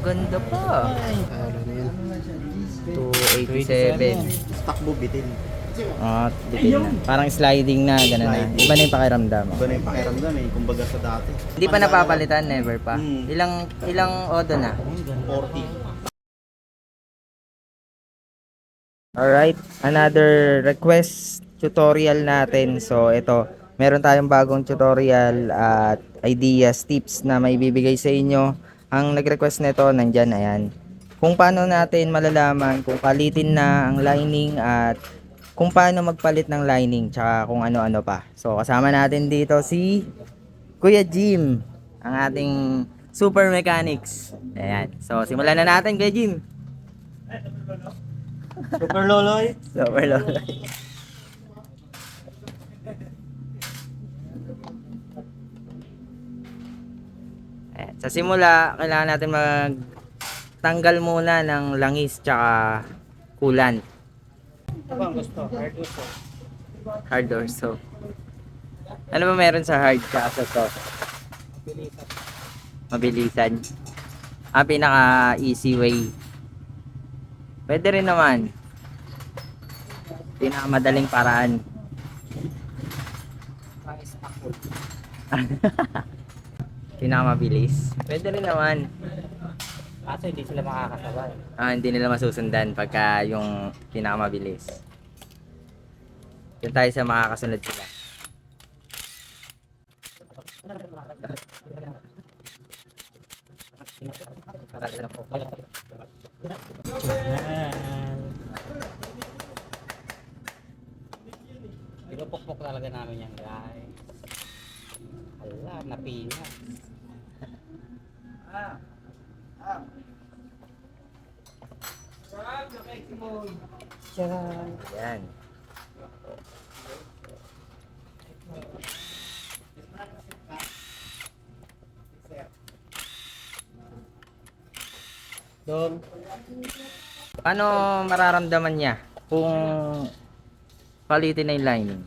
maganda pa. Ano na yun? 287. Takbo bitin. Bitin na. Parang sliding na, gano'n na. Iba na yung pakiramdam. Iba na yung pakiramdam eh, kumbaga sa dati. Hindi pa napapalitan, never pa. Ilang odo na? 40. Alright, another request tutorial natin. So ito, meron tayong bagong tutorial at ideas, tips na may bibigay sa inyo. Ang nag-request nito nandyan, ayan. Kung paano natin malalaman kung palitin na ang lining at kung paano magpalit ng lining tsaka kung ano-ano pa. So kasama natin dito si Kuya Jim, ang ating super mechanics. Ayan. So simulan na natin, Kuya Jim. Super Loloy. Super lolo. Ayan. Sa simula, kailangan natin magtanggal muna ng langis tsaka coolant. Ano ang gusto? Hard gusto. Hard or soft. Ano ba meron sa hard tsaka sa soft? Mabilisan. Pinaka easy way. Pwede rin naman. Pinakamadaling paraan. Pinakamabilis. Pwede rin naman. Kaso hindi sila makakasabay. Hindi nila masusundan pagka yung pinakamabilis. Doon tayo sa makakasunod sila. Pinupukpok talaga namin yan, guys. Hala, napina. Yan. Dong. Paano mararamdaman niya kung palitin na yung lining?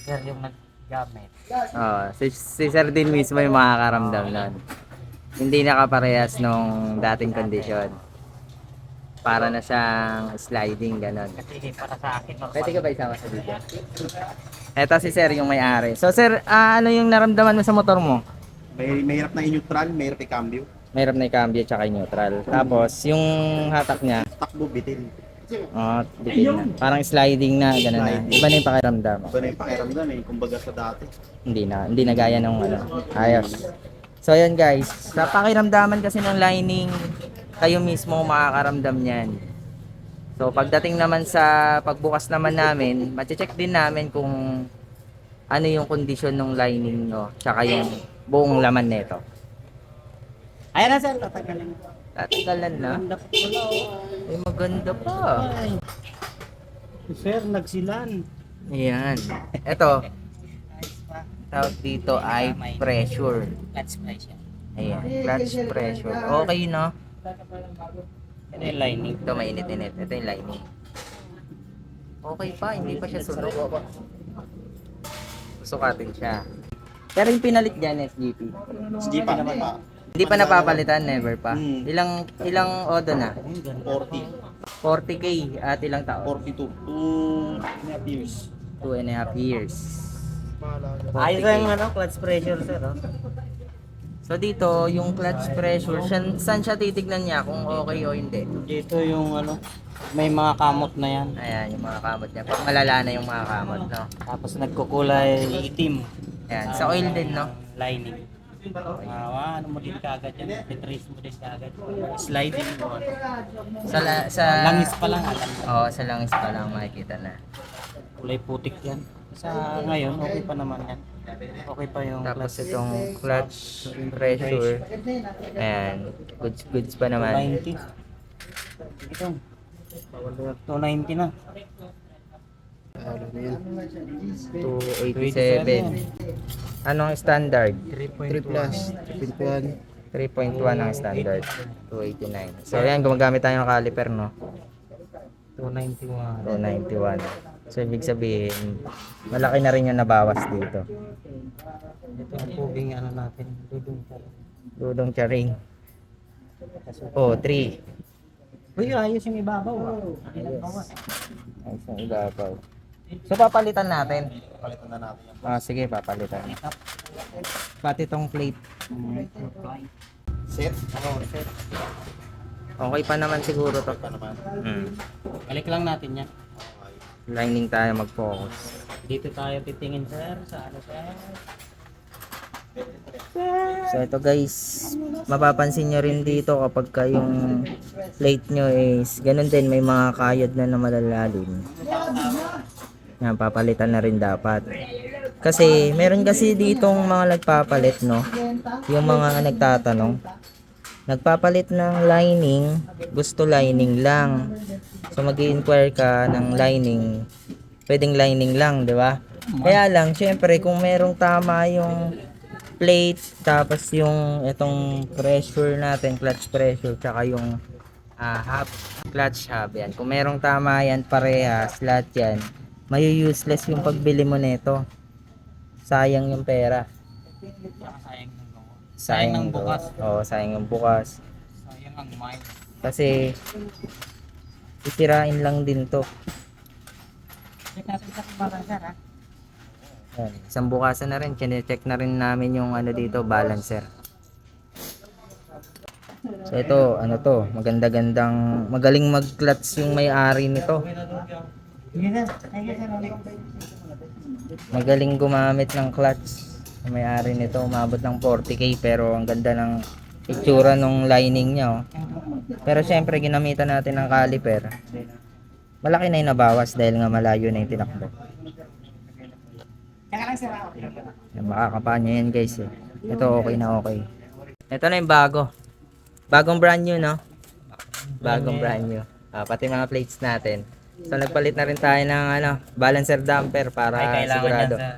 Sir yung naggamit. Si Sir din mismo yung makakaramdam nun. Hindi nakaparehas nung dating kondisyon. Para na siyang sliding, ganon. Kasi para sa akin, Pwede ka ba isama sa video? Eto si Sir yung may-ari. So Sir, ano yung naramdaman mo sa motor mo? Mahirap na i-neutral, mahirap i-cambio. Mahirap na i-cambio tsaka i-neutral. Tapos yung hatak niya, Takbo bitin. bitin na. Parang sliding na, gano'n na. Iba na yung pakiramdam. Iba na yung pakiramdam eh, kumbaga sa dati. Hindi na gaya nung ayos. So ayan guys, sa pakiramdaman kasi ng lining, kayo mismo makakaramdam niyan. So pagdating naman sa pagbukas naman namin, mache-check din namin kung ano yung kondisyon ng lining no, tsaka yung buong laman nito. Ayan na sir, tatanggalin. Tatanggalan na. Ganda pa pala Ay, maganda pa. Sir, nagsilan. Ayan. Ito, tawag dito ay pressure. Clutch pressure. Ayan, clutch pressure. Okay no? Ito yung lining. Ito mainit-init. Ito yung lining. Okay pa, hindi pa siya sunog. Sukatin siya. Pero yung pinalit dyan, SGP. SG pa naman pa. Hindi pa napapalitan, never pa. Ilang odo na? 40. 40k at ilang taon? 42. 2.5 years. 2.5 years. Ayos 40K. yung clutch pressure sir. So dito, yung clutch pressure, saan siya titignan niya kung okay o hindi? Dito yung may mga kamot na yan. Ayan, yung mga kamot niya. Pag malala na yung mga kamot, no? Tapos nagkukulay itim. Ayan, sa oil din, no? Lining. Ano mo din kagad yan. Petrace mo din kagad. Sliding mo. Sa Langis pa lang. Oo, sa langis pa lang makikita na. Kulay putik yan. Sa ngayon, okay pa naman yan. Okay pa yung Tapos clutch. itong clutch pressure, ayan, goods pa naman. 290. Ito. 290 na. 287. Anong standard? 3 plus. 3.1 ang standard. 289. So ayan, gumagamit tayo ng caliper, no? 291. 291. So ibig sabihin, malaki na rin yung nabawas dito. Ito ang puging natin. Dudong pa. Dudong charing. Oh, 3. Uy, ayos yung ibabaw ah. Ayos. Ayos yung ibabaw. So, papalitan natin. Palitan na natin yan. Ah, sige, papalitan. Pati tong plate. Set. Set. Okay pa naman siguro to. Pa naman. Balik lang natin yan. Lining tayo mag-focus. Dito tayo titingin sir, sa ano sir? So ito guys, mapapansin nyo rin dito kapag ka yung plate nyo is ganun din, may mga kayod na malalalim. Yan, papalitan na rin dapat. Kasi meron kasi ditong mga nagpapalit, no? Yung mga nagtatanong. Nagpapalit ng lining, gusto lining lang. So mag-i-inquire ka ng lining, pwedeng lining lang, di ba? Kaya lang, syempre kung merong tama yung plate, tapos yung itong pressure natin, clutch pressure, tsaka yung hub, clutch hub, yan. Kung merong tama yan, parehas, lahat yan, useless yung pagbili mo nito. Sayang yung pera. Sayang ng gawa. Sayang Sayang ng bukas. Oo, sayang yung bukas. Sayang ang mind. Kasi, sisirain lang din to. Check natin sa kumakan sir ha. Yan. Isang bukasan na rin, check na rin namin yung ano dito, balancer. So ito, ano to, maganda-gandang, magaling mag-clutch yung may-ari nito. Magaling gumamit ng clutch yung may-ari nito, umabot ng 40k pero ang ganda ng itsura nung lining niya. Oh. Pero syempre ginamitan natin ng caliper. Malaki na yung nabawas dahil nga malayo na yung tinakbo. Yan, makakapa nyo yan guys eh. Ito okay na okay. Ito na yung bago. Bagong brand new, no? Bagong brand new. Pati mga plates natin. So nagpalit na rin tayo ng ano, balancer damper para Ay kailangan sigurado. yan sir.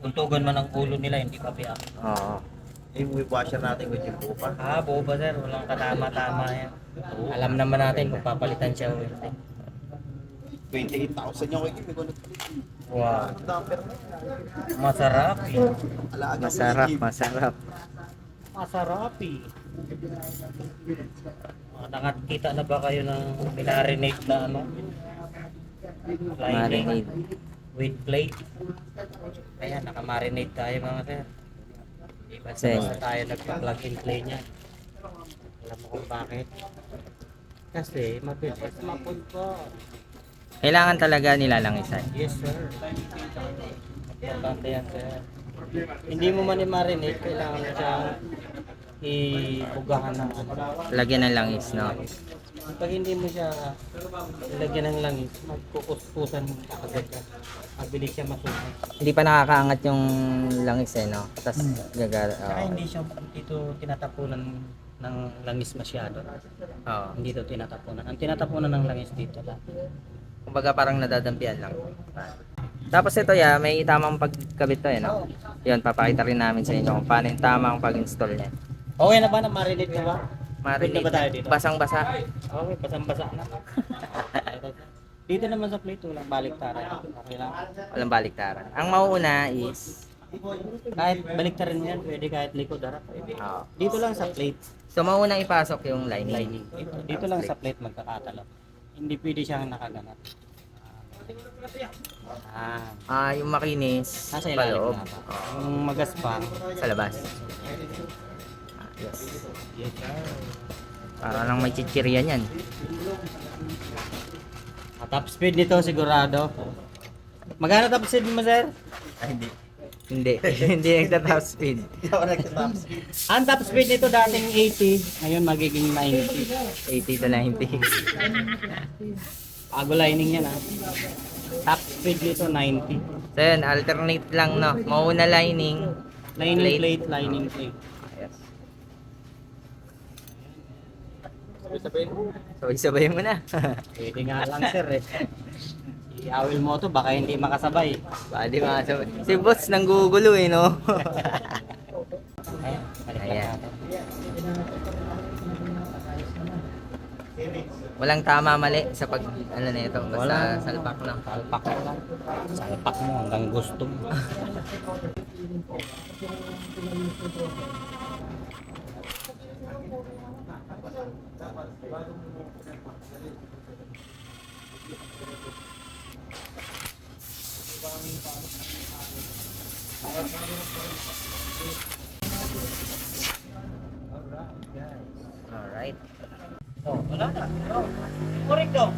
Puntugan man ang ulo nila, hindi pa biyak. Oo. Yung washer natin kung yung buo pa. Buo ba sir? Walang katama-tama yan. Alam naman natin kung papalitan siya o hindi. 28,000 yung kay Kimi. Wow. Damper. Masarap eh. Alaga mo Masarap, yung masarap. Masarap eh. Nakakita na ba kayo ng minarinate na ano? Lining Marinade. with plate. Ayan, nakamarinate tayo mga sir. Di ba Same. basta tayo nagpa-plug and play niya. Alam mo kung bakit? Kasi mabilis mapunta. Kailangan talaga nilalangisan. Yes sir. Importante yan sir. Hindi mo man i-marinate, kailangan mo siyang ibugahan ng ano. Lagyan ng langis, no? Pag hindi mo siya ilagyan ng langis, magkukuskusan mo agad ka. Mabilis siya masunog. Hindi pa nakakaangat yung langis eh, no? Tapos gagara. Saka hindi siya dito tinatapunan ng langis masyado. Oo. Hindi ito tinatapunan. Ang tinatapunan ng langis dito lang. Kumbaga parang nadadampian lang. Tapos ito may tamang pagkabit to eh, no? Yun, papakita rin namin sa inyo kung paano yung tamang pag-install niya. Okay na ba? Na-marinate na ba? Marinate Good na ba tayo dito? basang-basa. Okay, basang-basa na. Dito naman sa plate, walang baliktaran. Okay lang. Walang baliktaran. Ang mauuna is Kahit baliktaran mo yan, pwede kahit likod harap. Pwede. Oo. Dito lang sa plate, so mauuna ipasok yung lining. lining. Dito lang sa plate magkakatalab. Hindi pwede siyang nakaganap. Yung makinis Nasa sa ilalim loob. na ba? Yung magaspang. Sa labas. Yes. Yes, sir. Para lang may chichirya yan. Top speed nito sigurado. Magkano top speed mo, sir? hindi. Hindi. Hindi nagta-top speed. Hindi ako nagtatap. Ang top speed nito dating 80, ngayon magiging 90. 80 to 90. Bago lining yan ha. Top speed nito 90. So yun, alternate lang, no? Mauna lining. Lining plate, lining plate. Yes. Sabihin mo. So isabay mo na. Pwede nga lang sir eh. I-awil mo to baka hindi makasabay. Bali mga sabay. Si boss nanggugulo eh, no? Ayan. Walang tama mali sa pag ano na ito, basta Wala. salpak lang. Salpak mo lang. Salpak mo hanggang gusto mo. Alright. Oh, wala na. Oh. Correct daw.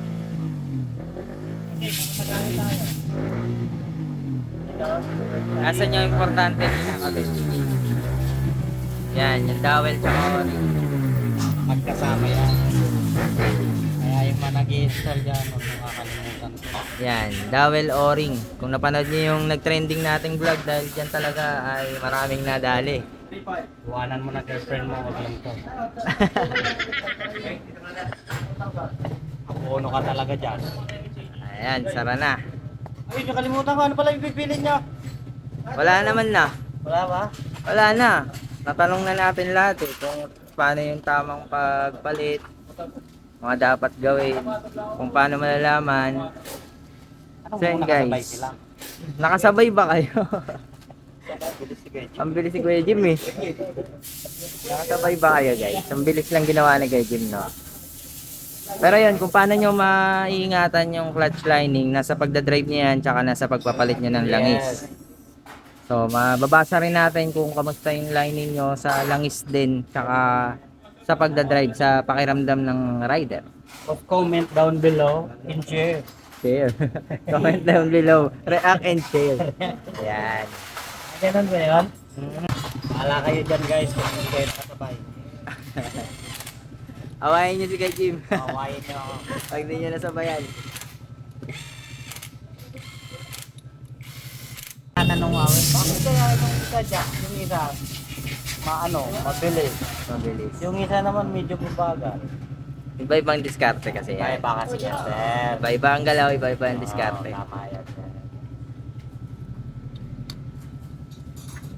Okay, magkakaroon tayo. Nasaan yung importante nila kabit? Yan, yung dowel tsaka o-ring. Magkasama yan. Kaya yung mga nag-i-install dyan, huwag mo kakalimutan. Yan, dowel o-ring. Kung napanood niyo yung nag-trending nating vlog, dahil dyan talaga ay maraming nadali. Iwanan mo na girlfriend mo, huwag lang to. Abono ka talaga dyan. Ayan, sara na. Ay, nakalimutan ko. Ano pala yung pipilin niya? Wala naman na. Wala ba? Wala na. Natanong na natin lahat eh, kung paano yung tamang pagpalit, mga dapat gawin, kung paano malalaman. Anong So yun, muna kasabay guys. sila? Nakasabay ba kayo? Bilis si Kuya Jim. Ang bilis si Kuya Jim eh. Nakasabay ba kayo guys? Ang bilis lang ginawa ni Kuya Jim, no? Pero yun, kung paano nyo maiingatan yung clutch lining, nasa pagdadrive niya yan, tsaka nasa pagpapalit nyo ng langis. So, mababasa rin natin kung kamusta yung lining nyo sa langis din, tsaka sa pagdadrive, sa pakiramdam ng rider. Of comment down below and share. Share. Comment down below. React and share. Yan. Ganun ba yun? Bahala kayo dyan guys kung hindi kayo nakasabay. Awayin nyo si Kuya Jim. Awayin nyo ako. Pag di nyo nasabayan. Anong awin? Bakit kaya yung isa dyan? Yung isa, mabilis. Mabilis. Yung isa naman medyo mabagal. Iba-ibang diskarte kasi Kaya yan. baka siya, sir. Iba-iba ang galaw, iba-iba ang diskarte. Oo, tama yan, sir.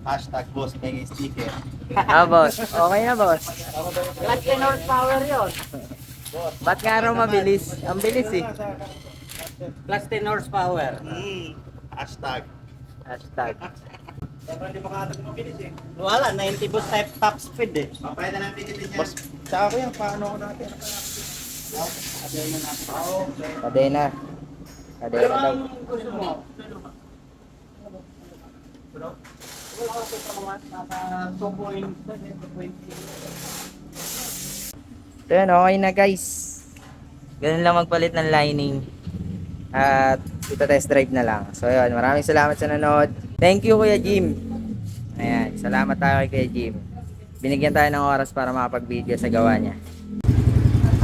Hashtag boss, may sticker. Ah, boss. Okay na, boss. Clutch and horsepower yun. Ba't nga raw mabilis? Ang bilis eh. Plus 10 horsepower. Hashtag. Hashtag. Wala, 90 boost type top speed eh. Papaya na lang pinitin niya. Boss, tsaka ko yan, paano ko natin? Kadena. Kadena daw. Gusto mo? So yun, okay na guys. Ganun lang magpalit ng lining. At ito test drive na lang. So yun, maraming salamat sa nanood. Thank you Kuya Jim. Ayan, salamat tayo kay Kuya Jim. Binigyan tayo ng oras para makapag-video sa gawa niya.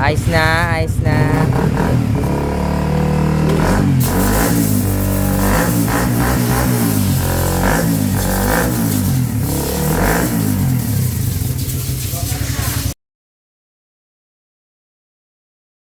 Ayos na, ayos na.